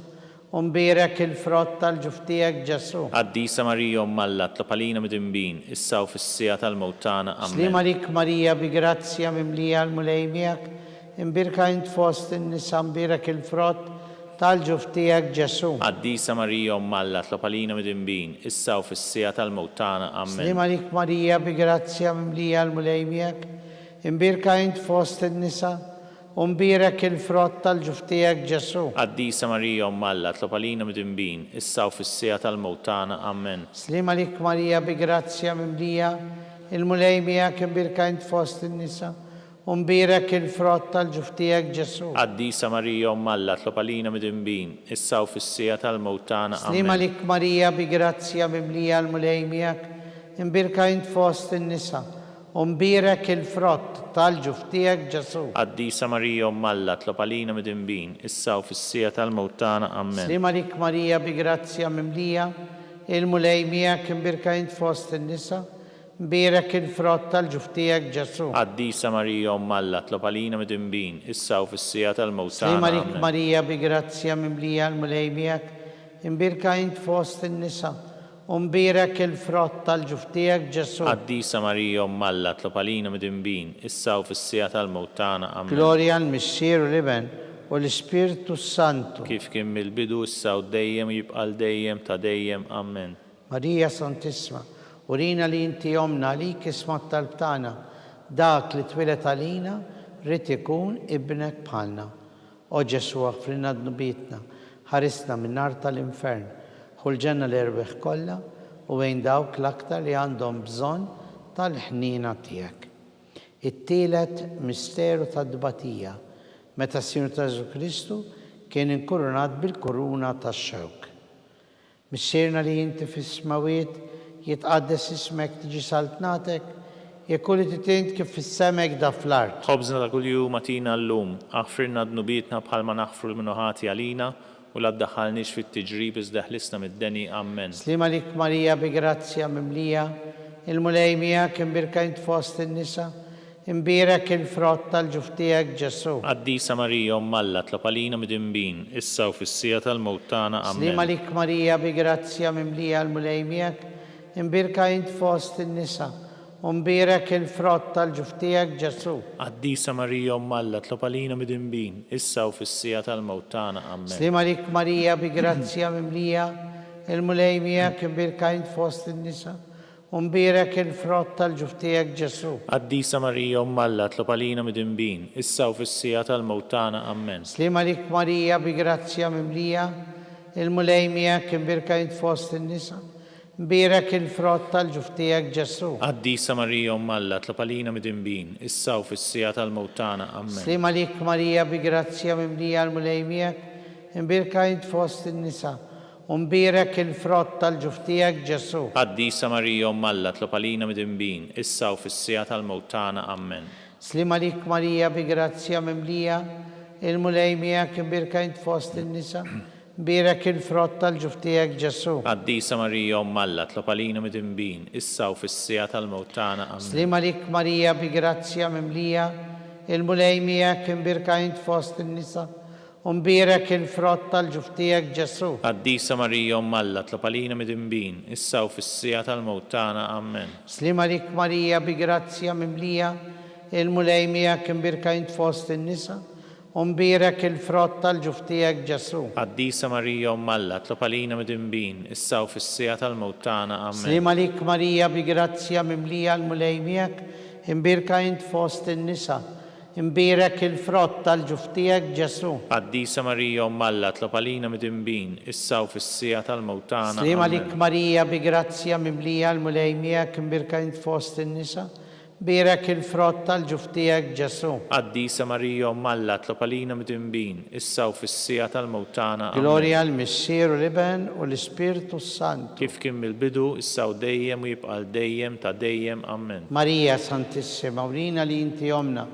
u mbirek il-frott tal-ġuftijek Ġesu. Qaddisa Marija Alla, tlopalina mid-imbin, issa u fis-sija tal-mewtana. Amen. Slima lik Marija bi grazzja mimlija il-mulej miegħek, imbirka int fost in-nisa, mbirek il-frott tal-ġuftijek Ġesu. Qaddisa Marija Alla, tlopalina mid-imbin, issa u fis-sija tal-mewtana. Amen. Slima lik Marija bi grazzja mimlija l-mulej miegħek, imbirka int fost in-nisa, u mbirek il-frott tal-ġuftijek Ġesu. Qaddisa Marija Alla, tlopalina mid-imbin, issa u fis-sija tal-mewtana. Amen. Slima lik Marija bi grazzja mimlija il-mulej miegħek, imbirka int fost in-nisa, u mbirek il-frott tal-ġuftijek Ġesu. Qaddisa Marija Alla, tlopalina mid-imbin, issa u fis-sija tal-mewtana. Slima Amen. lik Marija bi grazzja mimlija l-mulej miegħek, imbirka int fost in-nisa, u mbirek il-frott tal-ġuftijek Ġesu. Qaddisa Marija Alla, tlopalina mid-imbin, issa u fis-sija tal-mewtana. Amen. Slima lik Marija bi grazzja mimlija il-mulej miegħek, imbirka int fost in-nisa, mbirek il-frott tal-ġuftijek Ġesu. Qaddisa Marija Alla, tlopalina mid-imbin, issa u fis-sija tal-mewtana. Slima lik Amen. Marija bi grazzja mimlija l-mulej miegħek, imbirka int fost in-nisa, u mbirek il-frott tal-ġuftijek Ġesu. Qaddisa Marija Alla, tlopalina mid-imbin, issa u fis-sija tal-mewtana. Amen. Glorja l-Missieru l-Iben u l-Ispirtu Santu. Kif kien mill-bidu issa u dejjem jibqa' dejjem ta' dejjem. Amen. Marija Santissima, urina li inti jomna għalik isma' t-talb tagħna, dak li twilet għalina rrid ikun ibnek bħalna. O Ġesu aħfrinna d-nubietna, ħarisna minn nar tal-infern, ħulġenna l-erbeħ kollha u wejn dawk l-aktar li għandhom bżonn tal-ħnina tiegħek. It-tielet misteru tad-dbatija, meta s-Sinjur ta' Ġesu Kristu kien inkurunat bil-kuruna tax-xewk. Missierna li inti fis-smawiet, jitqaddes ismek, tiġi saltnatek, jekk li titint kif fis-semek da fl-art. Ħobżna ta' kuljum atina llum, aħfrinna d-nubietna bħalma naħfru l-minuħati għalina u la ddaħħalniex fit-tiġrib iżda ħlisna mid-deni. Amen. Slima lik Marija bi grazzja mimlija il-mulej miegħek, imbirka int fost in-nisa, imbirek il-frott tal-ġuftijek Ġesu. Qaddisa Marija Alla, tlopalina mid-imbin, issa u fis-sija tal-mewtana. Slima Amen. lik Marija bi grazzja mimlija l-mulej miegħek, imbirka int fost in-nisa, u mbirek il-frott tal-ġuftijek Ġesu. Qaddisa Marija Alla, tlopalina mid-imbin, issa u fis-sija tal-mewtana. Amen. Slima lik Marija bi grazzja mimlija il-mulej miegħek, imbirka int fost in-nisa, u mbirek il-frott tal-ġuftijek Ġesu. Qaddisa Marija Alla, tlopalina mid-imbin, issa u fis-sija tal-mewtana. Amen. Slima lik Marija bi grazzja mimlija il-mulej miegħek, imbirka int fost in-nisa, mbirek il-frott tal-ġuftijek Ġesu. Qaddisa Marija Alla, tlopalina mid-imbin, issa u fis-sija tal-mewtana. Amen. Slima lik Marija bi grazzja mimlija l-mulej miegħek, imbirka int fost in-nisa, u mbirek il-frott tal-ġuftijek Ġesu. Qaddisa Marija Alla, tlopalina mid-imbin, issa u fis-sija tal-mewtana. Amen. Slima lik Marija bi grazzja mimlija il-mulej miegħek, imbirka int fost in-nisa, بيرك الفرط الجفتيك جسو Qaddisa Marija Umm Alla, tlob għalina mid-imbin, issa u fis-sija tal-mewt tagħna. Amen. سليمة لك ماريا بجراتسيا مملية الملايمية كمبيركا انت فوسط النساء ومبيرك الفرط الجفتيك جسو Qaddisa Marija Umm Alla, tlob għalina mid-imbin, issa u fis-sija tal-mewt tagħna. Amen. سليمة لك ماريا بجراتسيا مملية الملايمية كمبيركا انت فوسط النساء ومبيرك الفرط الجفتيك جسو Qaddisa Marija Umm Alla, tlob għalina mid-imbin, issa u fis-sija tal-mewt tagħna. Amen. سليمة لك ماريا بجراتسيا مملية الملايمية كمبيركا انت فوسط النساء ومبيرك الفرط الجفتيك جسو Qaddisa Marija Umm Alla, tlob għalina mid-imbin, issa u fis-sija tal-mewt tagħna. سليمة Amen. لك ماريا بجراتسيا مملية الملايمية كمبيركا انت فوسط النساء بيرك الفرط الجفتيك جسو Qaddisa Marija Umm Alla, tlob għalina mid-imbin, issa u fis-sija tal-mewt tagħna. Amen. Gloria al Messier والابن والسبيرتو سانتو Kif kien mill-bidu, issa u dejjem u jibqa' dejjem ta' dejjem. Amen. ماريا سانتissima ولينا لي انت يومنا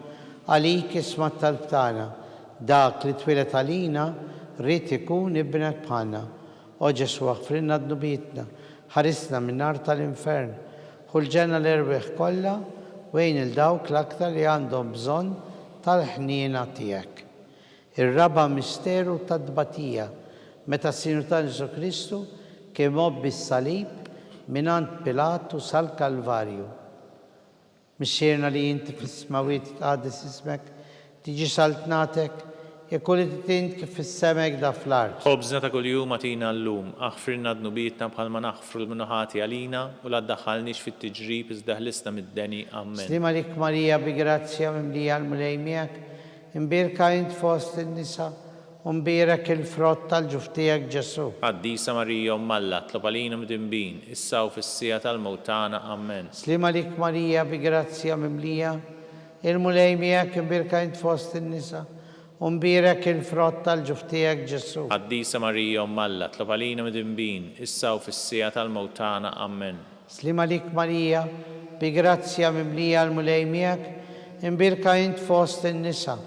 عليك اسم الطلبتانا داك اللي اتولد علينا ريت يكون ابنك بحالنا او جسو اغفر لنا ذنوبيتنا حرسنا من نار الانفرن خل جنة الارواح كلها وين الدوك الاكثر اللي عندهم بزون طالحنينا تياك الربا مستيرو تدبطية متى سينوتان جسو كريستو كموب بالصليب من عند بيلاطس الكالفاريو مشيرنا لي انت في السماوية تتقدس اسمك تيجي سلطناتك يكون تنتك في السماء ده في الارض Ħobżna ta' kuljum atina llum, aħfirna dnubietna bħalma naħfru l-minuħati għalina u la ddaħħalniex fit-tiġrib iżda ħlisna mid-deni. Amen. سليمة لك ماريا بجراتسيا مملية الملايميك امبيركا انت فوسط النساء ومبيرك الفرط الجفتيك جسو Qaddisa Marija Umm Alla, tlob għalina mid-imbin, issa u fis-sija tal-mewt tagħna. Amen. سليمة لك ماريا بجراتسيا مملية الملايميك امبيركا انت فوسط النساء ومبيرك الفرط الجفتيك جسو Qaddisa Marija Umm Alla, tlob għalina mid-imbin, issa u fis-sija tal-mewt tagħna. Amen. سليمة لك ماريا بجراتسيا مملية الملايميك امبيركا انت فوسط النساء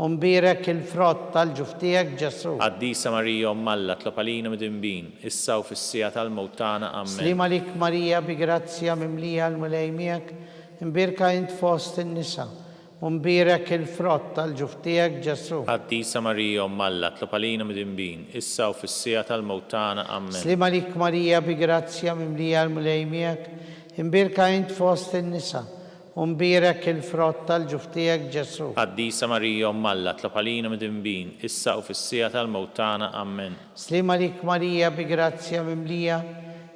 ومبيرك الفرط الجفتيك جسو Qaddisa Marija Umm Alla, tlob għalina mid-imbin, issa u fis-sija tal-mewt tagħna. Amen. سليمة لك ماريا بجراتسيا مملية الملايميك امبيركا انت فوسط النساء ومبيرك الفرط الجفتيك جسو Qaddisa Marija Umm Alla, tlob għalina mid-imbin, issa u fis-sija tal-mewt tagħna. Amen. سليمة لك ماريا بجراتسيا مملية الملايميك امبيركا انت فوسط النساء ومبيرك الفرط الجفتيك جسو Qaddisa Marija Umm Alla, tlob għalina mid-imbin, issa u fis-sija tal-mewt tagħna. Amen. سليمة لك ماريا بجراتسيا مملية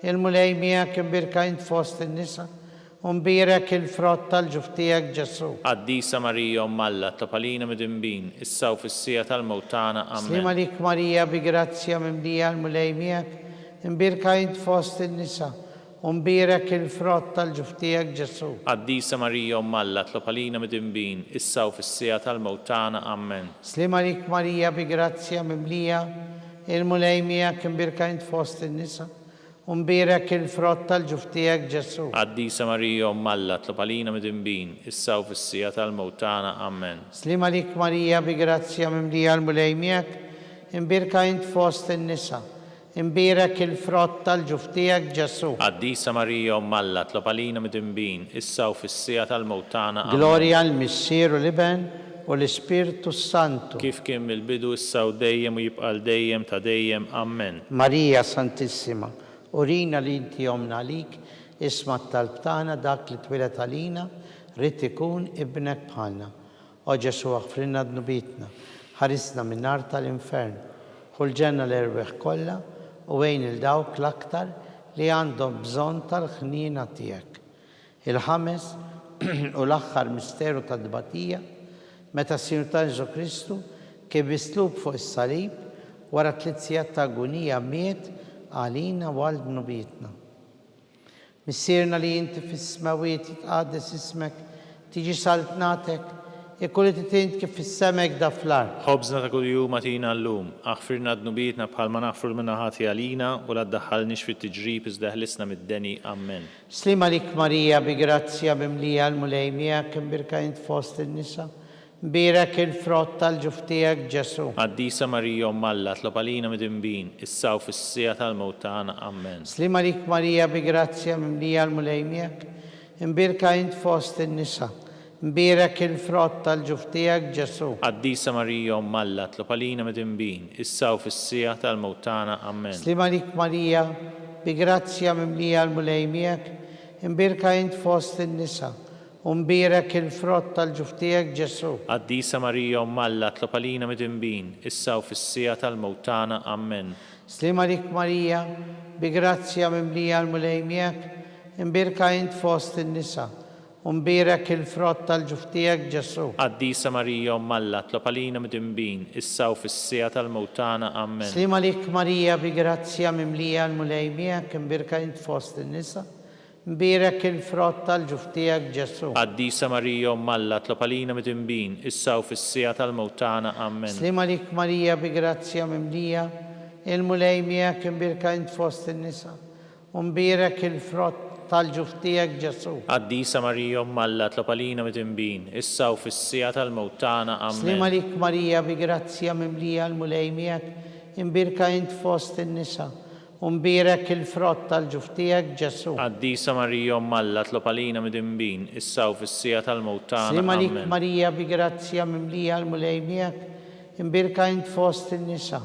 الملايميك امبيركا انت فوسط النساء ومبيرك الفرط الجفتيك جسو Qaddisa Marija Umm Alla, tlob għalina mid-imbin, issa u fis-sija tal-mewt tagħna. سليمة Amen. لك ماريا بجراتسيا مملية الملايميك امبيركا انت فوسط النساء ومبيرك الفرط الجفتيك جسو Qaddisa Marija Umm Alla, tlob għalina mid-imbin, issa u fis-sija tal-mewt tagħna. Amen. سليمة لك ماريا بجراتسيا مملية الملايميك امبيركا انت فوسط النساء ومبيرك الفرط الجفتيك جسو Qaddisa Marija Umm Alla, tlob għalina mid-imbin, issa u fis-sija tal-mewt tagħna. Amen. سليمة لك ماريا بجراتسيا مملية الملايميك امبيركا انت فوسط النساء امبيرك الفرط الجفتيك جسو Qaddisa Marija Umm Alla, tlob għalina mid-imbin, issa u fis-sija tal-mewt tagħna. Amen. Gloria al Messier والابن والسبيرتو سانتو Kif kien mill-bidu, issa u dejjem u jibqa' dejjem ta' dejjem. Amen. ماريا سانتissima ورينا اللي انت يومنا عليك اسم الطلبتانا داك اللي اتولد علينا ريت يكون ابنك بحالنا او جسو اغفر لنا ذنوبيتنا حرسنا من نار الانفرن خل جنة الارواح كلها وين الدوك الاكثر اللي عندهم بزون الخنينة تياك الخامس والاخر مستيرو تدبطية متى سينوتان جسو كريستو كبسلوب فوق الصليب ورا 3 ساعات اغونية ميت علينا والد نبيتنا مسيرنا لي انت في السماوية تتقدس اسمك تيجي سلطناتك يكون تنتك في السماء ده في الارض Ħobżna ta' kuljum atina llum, aħfirna dnubietna bħalma naħfru l-minuħati għalina u la ddaħħalniex fit-tiġrib iżda ħlisna mid-deni. Amen. سليمة لك ماريا بجراتسيا مملية الملايمية كمبركا انت فوسط النساء Mbirak il-frott tal-ġuf tiegħek Ġesu. Qaddisa Marija Umm Alla, tlob għalina midinbin, issa u fis-sija tal-mewt tagħna. Amen. Slima lik Marija bi grazzja mimlija l-mulej miegħek. Imbirka int fost in-nisa. Mbirak il-frott tal-ġuf tiegħek Ġesu. Qaddisa Marija Umm Alla, tlob għalina midinbin, issa u fis-sija tal-mewt tagħna. Amen. Slima lik Marija bi grazzja mimlija l-mulej miegħek. Imbirka int fost in-nisa. Mbirak il-frott tal-ġuf tiegħek Ġesu. Qaddisa Marija Umm Alla, tlob għalina midinbin, issa u fis-sija tal-mewt tagħna. Amen. Slima lik Marija bi grazzja mimlija l-mulej miegħek. Imbirka int fost in-nisa. Mbirak il-frott tal-ġuf tiegħek Ġesu. Qaddisa Marija Umm Alla, tlob għalina midinbin, issa u fis-sija tal-mewt tagħna. Amen. Slima lik Marija bi grazzja mimlija l-mulej miegħek. Imbirka int fost in-nisa. Mbirak il-frott tal-ġuf tiegħek Ġesu. Qaddisa Marija Umm Alla, tlob għalina midinbin, issa u fis-sija tal-mewt tagħna. Amen. Slima lik Marija bi grazzja mimlija il-mulej miegħek. Imbirka int fost in-nisa. Mbirak il-frott tal-ġuf tiegħek Ġesu. Qaddisa Marija Umm Alla, tlob għalina midinbin, issa u fis-sija tal-mewt tagħna. Slima Amen. lik Marija bi grazzja mimlija l-mulej miegħek. Imbirka int fost in-nisa. Mbirak il-frott tal-ġuf tiegħek Ġesu. Qaddisa Marija Umm Alla, tlob għalina midinbin, issa u fis-sija tal-mewt tagħna. Slima lik Amen. Marija bi grazzja mimlija l-mulej miegħek. Imbirka int fost in-nisa.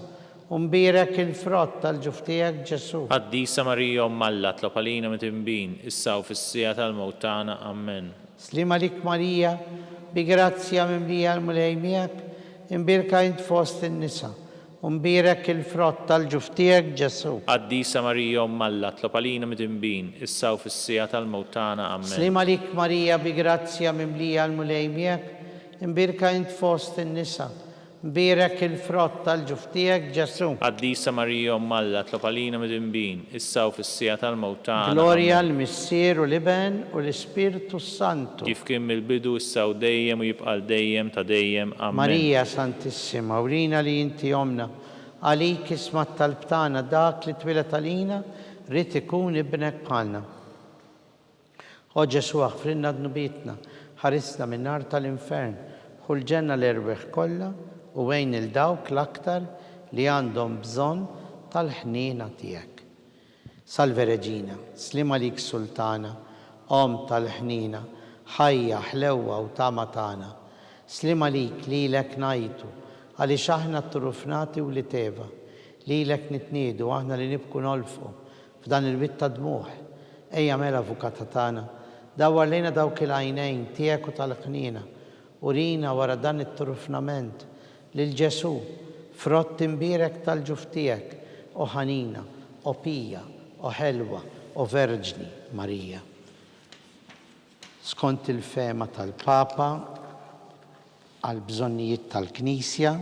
Mbirak il-frott tal-ġuf tiegħek Ġesu. Qaddisa Marija Umm Alla, tlob għalina midinbin, issa u fis-sija tal-mewt tagħna. Amen. Slima lik Marija bi grazzja mimlija l-mulej miegħek. Imbirka int fost in-nisa. Mbirak il-frott tal-ġuf tiegħek Ġesu. Qaddisa Marija Umm Alla, tlob għalina midinbin, issa u fis-sija tal-mewt tagħna. Amen. Slima lik Marija bi grazzja mimlija l-mulej miegħek. Imbirka int fost in-nisa. Mbirak il-frott tal-ġuf tiegħek Ġesu. Qaddisa Marija Umm Alla, tlob għalina midinbin, issa u fis-sija tal-mewt tagħna. Glorja l-Missier u l-Iben u l-Ispirtu Santu. Kif kien mill-bidu issa u dejjem u jibqa' dejjem ta' dejjem. Amen. Marija Santissima, urina li inti omna, għalik ismat tal-btana dak li twilet għalina, rrit ikun ibnek bħalna. O Ġesu aħfrinna dnubitna, ħarisna minn nar tal-infern, ħulġenna l-erbeħ kollha u wejn il-dawk l-aktar li għandhom bżonn tal-ħnina tiegħek. Salve Reġina, slima lik Sultana, om tal-ħnina, ħajja ħlewwa u tama tagħna. Slima lik lilek ngħidu, għaliex aħna t-trufnati u li teva, lilek nitniedu aħna li nibku nolfqu f'dan il-witt ta' dmuħ. Ejja mela avukata tagħna, dawwar lejna dawk il-għajnejn tiegħek u tal-ħnina, urina wara dan it-trufnament lil Ġesu, frott imbirek tal-ġuf tiegħek, o ħanina, o pija, o ħelwa, o verġni Marija. Skont il-fema tal-Papa, għal bżonnijiet tal-Knisja,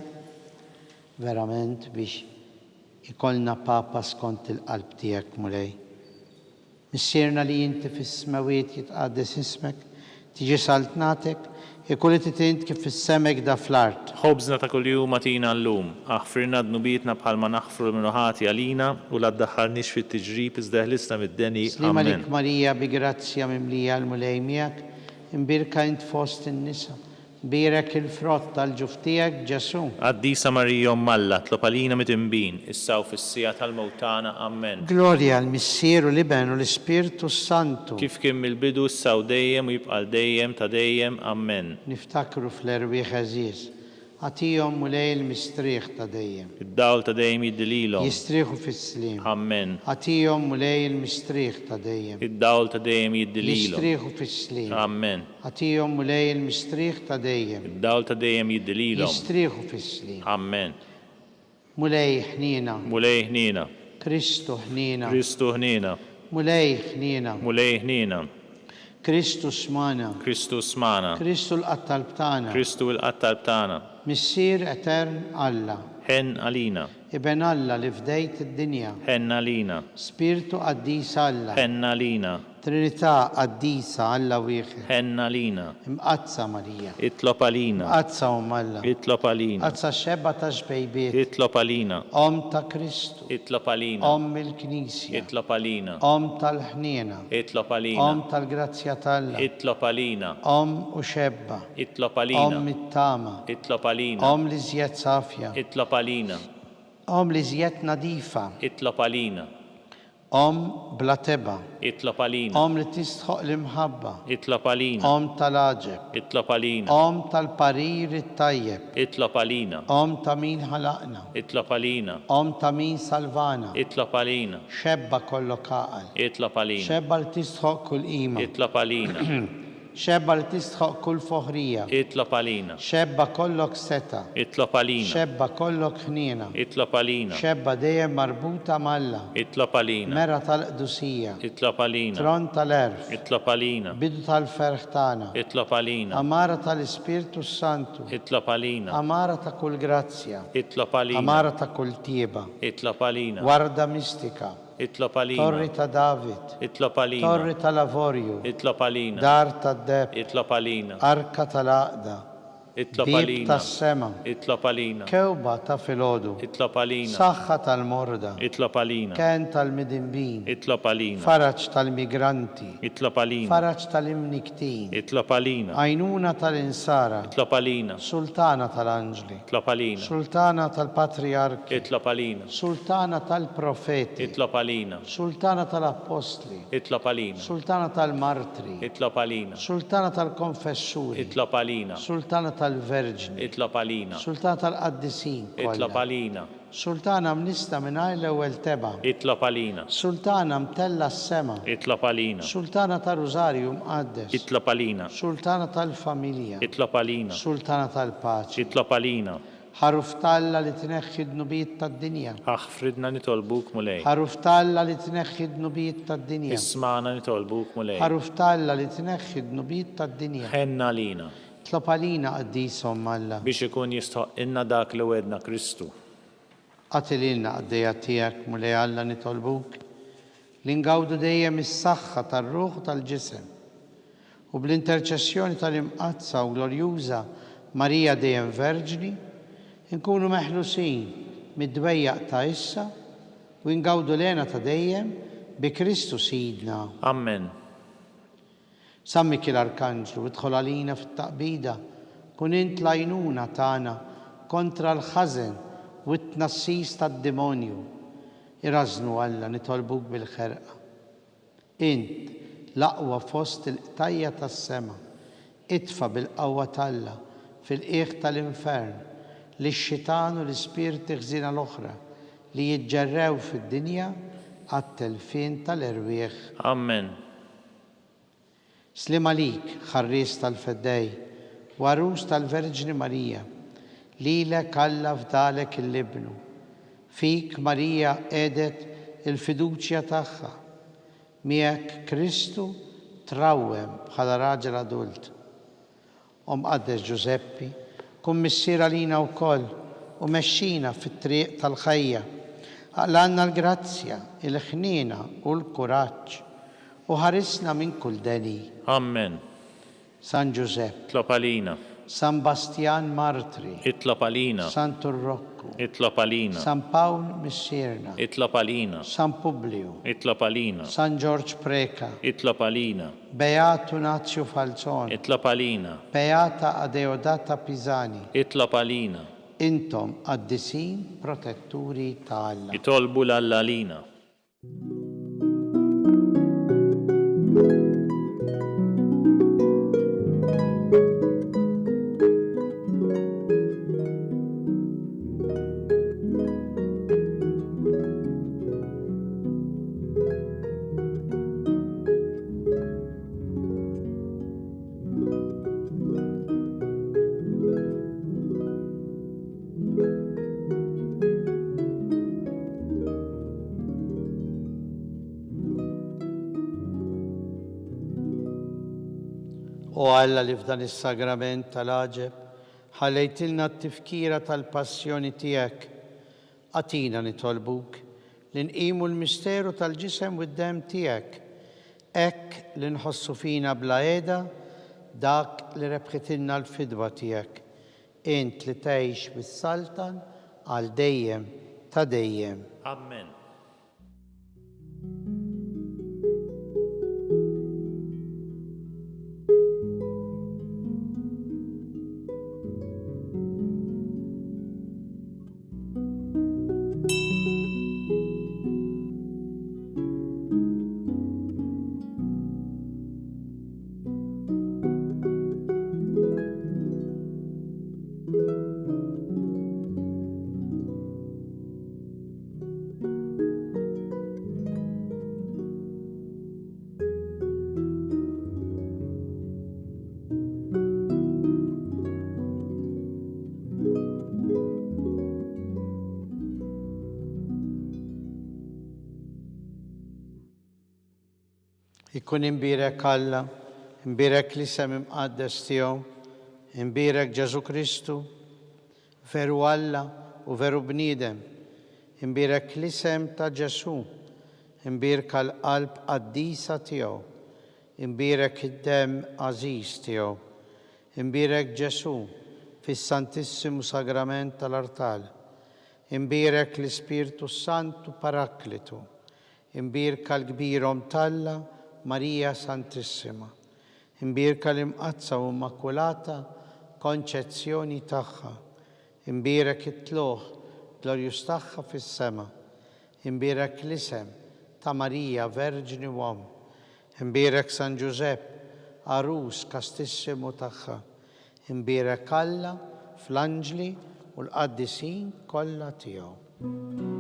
verament biex ikollna Papa skont il-qalb tiegħek mulej. Missierna li inti fis-smawiet jitqaddes ismek, tiġi saltnatek, ikulli titint kif fis-semek da fl-art. Ħobżna ta' kuljum atina llum, aħfirna dnubietna bħalma naħfru l-minuħati għalina u la ddaħħalniex fit-tiġrib iżda ħlisna mid-deni. Slima Amen. lik Marija bi grazzja mimlija l-mulej miegħek, imbirka int fost in-nisa. Mbirek il-frott tal-ġuf tiegħek Ġesu. Qaddisa Marija Umm Alla, tlob għalina midinbin, issa u fis-sija tal-mewt tagħna. Amen. Glorja l-Missier u l-Iben u l-Ispirtu Santu. Kif kien mill-bidu issa u dejjem u jibqa' dejjem ta' dejjem. Amen. Niftakru fl-erbieħ għażiż. Għatihom mulej il-mistrieħ ta' dejjem. Id-dawl ta' dejjem jiddililhom. Jistrieħu fis-slim. Amen. Għatihom mulej il-mistrieħ ta' dejjem. Id-dawl ta' dejjem jiddililhom. Jistrieħu fis-slim. Amen. Għatihom mulej il-mistrieħ ta' dejjem. Id-dawl ta' dejjem jiddililhom. Jistrieħu fis-slim. Amen. Mulej ħnina. Mulej ħnina. Kristu ħnina. Kristu ħnina. Mulej ħnina. Mulej ħnina. Kristu smana. Kristu smana. Kristu l-qattalb tagħna. Kristu l-qattalb tagħna. Missier etern Alla. Ħen għalina. Iben Alla li fdejt id-dinja. Ħen għalina. Spiritu qaddis Alla. Ħen għalina. Trinità qaddisa Alla wieħed. ħenna lina, Imqazza Marija. itlob għalina, Imqazza Alla. itlob għalina, Imqazza xebba ta' xbejbiet. itlob għalina, Ta' Kristu. itlob għalina, Il-Knisja. itlob għalina, Tal-ħniena. itlob għalina, Tal-grazzja Talla. itlob għalina, U xebba. itlob għalina, It-tama. itlob għalina, Li żjed safja. itlob għalina, Li żjed nadifa. itlob għalina, Bla teba. itlob għalina, Li tistħoq l-imħabba. itlob għalina, Tal-aġeb. itlob għalina, Tal-parir it-tajjeb. itlob għalina, Ta' min ħalaqna. itlob għalina, Ta' min salvana. itlob għalina, Xebba kollok aqal. itlob għalina, Xebba li tistħoq kull qima. itlob għalina, Xebba li tistħoq kull foħrija. itlob għalina, Xebba kollok seta. itlob għalina, Xebba kollok ħniena. itlob għalina, Xebba dejjem marbuta malla. itlob għalina, Mera tal-qdusija. itlob għalina, Tron tal-erf. itlob għalina, Bidu tal-ferħ tagħna. itlob għalina, Amara tal-Ispirtu Santu. itlob għalina, Amara ta' kull grazzja. itlob għalina, Amara ta' kull tieba. itlob għalina, Warda mistika. itlob Torri għalina, ta' David. itlob Torri għalina, tal-Avorju. itlob għalina, Dar tad-deb. itlob għalina, Arka tal-Aqda. itlob Bib għalina, tas-sema. itlob għalina, Kewba ta' filodu. itlob għalina, Saħħa tal-morda. itlob għalina, Ken tal-midinbin. itlob għalina, Faraġ tal-migranti. itlob għalina, Faraġ tal-imniktin. itlob għalina, Għajnuna tal-insara. itlob għalina, Sultana tal-anġli. itlob għalina, Sultana tal-patriarki. itlob għalina, Sultana tal-profeti. itlob għalina, Sultana tal-apostli. itlob għalina, Sultana tal-martri. itlob għalina, Sultana tal-konfessuri. itlob għalina, Sultana tal-verġni. itlob għalina, Sultana tal-qaddisin. itlob kollha. għalina, Sultana mnista mingħajr l-ewwel teba. itlob għalina, Sultana mtella s-sema. itlob għalina, Sultana tal-Rużarju mqaddes. itlob għalina, Sultana tal-familja. itlob għalina, Sultana tal-paċi. itlob għalina, Ħaruf talla li tneħħi d-nubijiet tad-dinja. aħfridna nitolbuk mulej, Ħaruf talla li tneħħi d-nubijiet tad-dinja. ismana nitolbuk mulej, Ħaruf talla li tneħħi d-nubijiet tad-dinja. ħenna lina, Tlop għalina qaddisom Alla. biex ikun jistħoq inna dak li wedna Kristu. Qatililna għaddejja tiegħek mulej Alla nitolbuk li ngawdu dejjem is-saħħa tar-ruħ u tal-ġisem. U bl-interċessjoni tal-imqazza u glorjuża Marija dejjem Verġni nkunu meħlusin mid-dwejjaq ta' issa u ngawdu lena ta' dejjem bi Kristu Sidna. Amen. Sammik l-Arkanġlu, idħol għalina fit-taqbida, kun int lajnuna tagħna kontra l-ħażen u t-tnassis tad-demonju. Irażnu Alla nitolbuk bil-ħerqa. Int l-aqwa fost il-qtajja tas-sema, itfa bil-qawwa Alla fil-qiegħ tal-infern li x-xitan u l-ispirti ħżina l-oħra li jiġġerrew fid-dinja għat-telfin tal-erwieħ. Amen. Slim għalik, ħarris tal-feddej, warus tal-Verġni Marija, lilek Alla fdalek il-libnu. Fik Marija edet il-fiduċja tagħha. Miegħek Kristu trawwem bħala raġel adult. Qaddes Giuseppi, kun missiera lina wkoll u mexxina fit-triq tal-ħajja. Għallanna l-grazzja, il-ħniena u l-kuraġġ u ħarisna minn kull deni. Amen. San Giuseppe, Itlob għalina, San Bastian Martri, itlob għalina, San Turrocco, itlob għalina, San Paul Missierna, itlob għalina, San Publio, itlob għalina, San George Preka, itlob għalina, Beato Nazio Falzone, itlob għalina, Beata Adeodata Pisani, itlob għalina, intom qaddisin protetturi ta' Alla. itolbu l-allalina. O Alla li f'dan is-sagrament tal-aġeb ħallejtilna t-tifkira tal-passjoni tiegħek. Għatina nitolbuk li nqimu l-misteru tal-ġisem u d-dem tiegħek. Ek li nħossu fina bla eda, dak li rebħitilna l-fidwa tiegħek. Int li tgħix bis-Saltan għal dejjem ta' dejjem. Amen. Ikun imbirek Alla, imbirek l-isem imqaddes tiegħu, imbirek Ġesu Kristu, veru Alla u veru bniedem, imbirek l-isem ta' Ġesu, imbirek l-qalb qaddisa tiegħu, imbirek id-dem għażiż tiegħu, imbirek Ġesu fis-Santissimu Sagrament tal-Artal, imbirek l-Ispirtu Santu Paraklitu, imbirek l-kbirhom Talla Marija Santissima, imbirka l-imqazza u immakulata konċezzjoni tagħha, imbirek it-tluħ glorjus tagħha fis-sema, imbirek l-isem ta' Marija Verġni Uom, imbirek San Giuseppe Arus kastissimu tagħha, imbirek Alla fl-anġli u l-qaddisin kollha tiegħu.